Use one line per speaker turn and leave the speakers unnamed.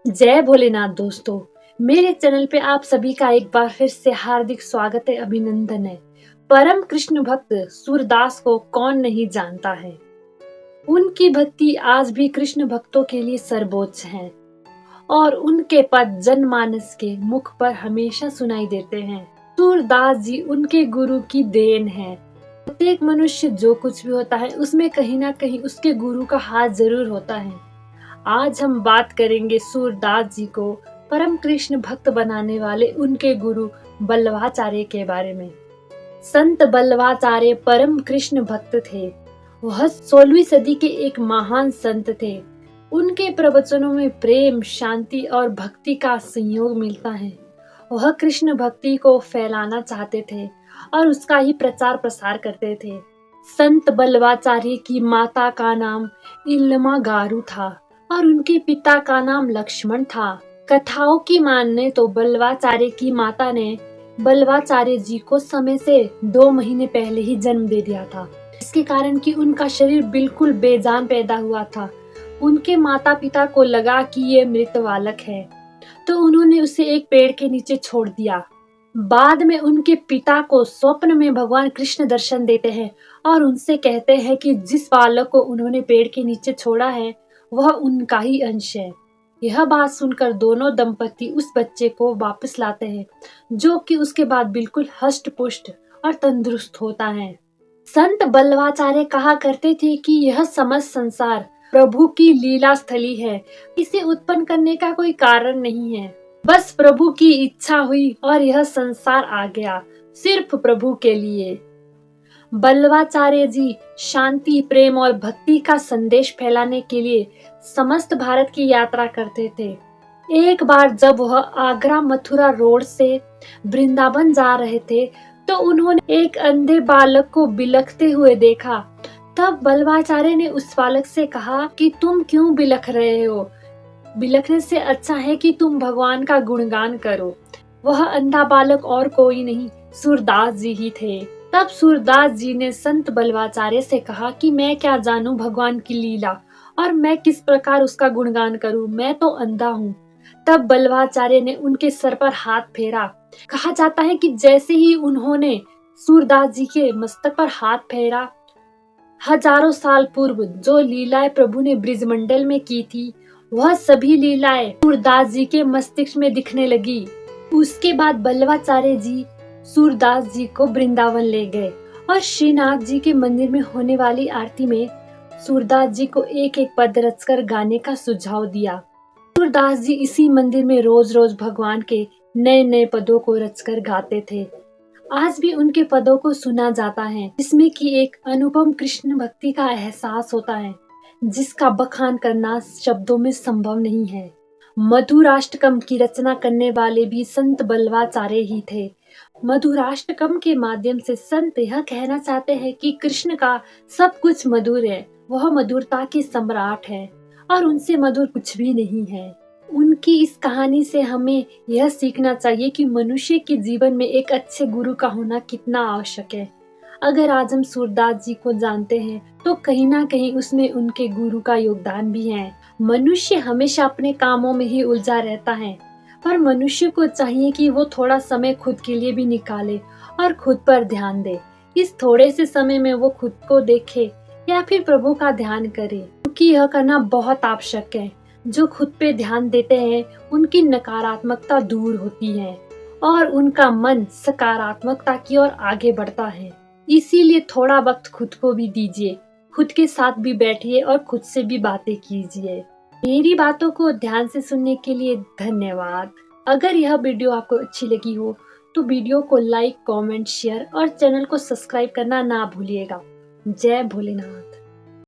जय भोलेनाथ दोस्तों। मेरे चैनल पे आप सभी का एक बार फिर से हार्दिक स्वागत है, अभिनंदन है। परम कृष्ण भक्त सूरदास को कौन नहीं जानता है। उनकी भक्ति आज भी कृष्ण भक्तों के लिए सर्वोच्च है और उनके पद जनमानस के मुख पर हमेशा सुनाई देते हैं। सूरदास जी उनके गुरु की देन है। प्रत्येक मनुष्य जो कुछ भी होता है उसमें कहीं ना कहीं उसके गुरु का हाथ जरूर होता है। आज हम बात करेंगे सूरदास जी को परम कृष्ण भक्त बनाने वाले उनके गुरु बल्लभाचार्य के बारे में। संत बल्लभाचार्य परम कृष्ण भक्त थे। वह 16वीं सदी के एक महान संत थे। उनके प्रवचनों में प्रेम, शांति और भक्ति का संयोग मिलता है। वह कृष्ण भक्ति को फैलाना चाहते थे और उसका ही प्रचार प्रसार करते थे। संत बल्लभाचार्य की माता का नाम इल्मा गारू था और उनके पिता का नाम लक्ष्मण था। कथाओं की माने तो बल्लभाचार्य की माता ने बल्लभाचार्य जी को समय से 2 महीने पहले ही जन्म दे दिया था, इसके कारण कि उनका शरीर बिल्कुल बेजान पैदा हुआ था। उनके माता पिता को लगा कि ये मृत बालक है, तो उन्होंने उसे एक पेड़ के नीचे छोड़ दिया। बाद में उनके पिता को स्वप्न में भगवान कृष्ण दर्शन देते हैं और उनसे कहते हैं कि जिस बालक को उन्होंने पेड़ के नीचे छोड़ा है वह उनका ही अंश है। यह बात सुनकर दोनों दंपति उस बच्चे को वापस लाते हैं, जो कि उसके बाद बिल्कुल हष्ट पुष्ट और तंदुरुस्त होता है। संत बल्लभाचार्य कहा करते थे कि यह समस्त संसार प्रभु की लीला स्थली है। इसे उत्पन्न करने का कोई कारण नहीं है, बस प्रभु की इच्छा हुई और यह संसार आ गया, सिर्फ प्रभु के लिए। बल्लभाचार्य जी शांति, प्रेम और भक्ति का संदेश फैलाने के लिए समस्त भारत की यात्रा करते थे। एक बार जब वह आगरा मथुरा रोड से वृंदावन जा रहे थे तो उन्होंने एक अंधे बालक को बिलखते हुए देखा। तब बल्लभाचार्य ने उस बालक से कहा कि तुम क्यों बिलख रहे हो? बिलखने से अच्छा है कि तुम भगवान का गुणगान करो। वह अंधा बालक और कोई नहीं, सूरदास जी ही थे। तब सूरदास जी ने संत बल्लभाचार्य से कहा कि मैं क्या जानूं भगवान की लीला और मैं किस प्रकार उसका गुणगान करूं, मैं तो अंधा हूं। तब बल्लभाचार्य ने उनके सर पर हाथ फेरा। कहा जाता है कि जैसे ही उन्होंने सूरदास जी के मस्तक पर हाथ फेरा, हजारों साल पूर्व जो लीलाएं प्रभु ने ब्रिजमंडल में की थी वह सभी लीलाएं सूरदास जी के मस्तिष्क में दिखने लगी। उसके बाद बल्लभाचार्य जी सूरदास जी को वृंदावन ले गए और श्रीनाथ जी के मंदिर में होने वाली आरती में सूरदास जी को एक एक पद रचकर गाने का सुझाव दिया। सूरदास जी इसी मंदिर में रोज रोज भगवान के नए नए पदों को रचकर गाते थे। आज भी उनके पदों को सुना जाता है, जिसमें कि एक अनुपम कृष्ण भक्ति का एहसास होता है, जिसका बखान करना शब्दों में संभव नहीं है। मधुराष्टकम की रचना करने वाले भी संत बल्लभाचार्य ही थे। मधुराष्टकम के माध्यम से संत यह कहना चाहते हैं कि कृष्ण का सब कुछ मधुर है, वह मधुरता के सम्राट है और उनसे मधुर कुछ भी नहीं है। उनकी इस कहानी से हमें यह सीखना चाहिए कि मनुष्य के जीवन में एक अच्छे गुरु का होना कितना आवश्यक है। अगर आज हम सूरदास जी को जानते हैं तो कहीं ना कहीं उसमें उनके गुरु का योगदान भी है। मनुष्य हमेशा अपने कामों में ही उलझा रहता है, पर मनुष्य को चाहिए कि वो थोड़ा समय खुद के लिए भी निकाले और खुद पर ध्यान दे। इस थोड़े से समय में वो खुद को देखे या फिर प्रभु का ध्यान करे, क्योंकि यह करना बहुत आवश्यक है। जो खुद पे ध्यान देते हैं उनकी नकारात्मकता दूर होती है और उनका मन सकारात्मकता की ओर आगे बढ़ता है। इसीलिए थोड़ा वक्त खुद को भी दीजिए, खुद के साथ भी बैठिए और खुद से भी बातें कीजिए। मेरी बातों को ध्यान से सुनने के लिए धन्यवाद। अगर यह वीडियो आपको अच्छी लगी हो तो वीडियो को लाइक, कमेंट, शेयर और चैनल को सब्सक्राइब करना ना भूलिएगा। जय भोलेनाथ।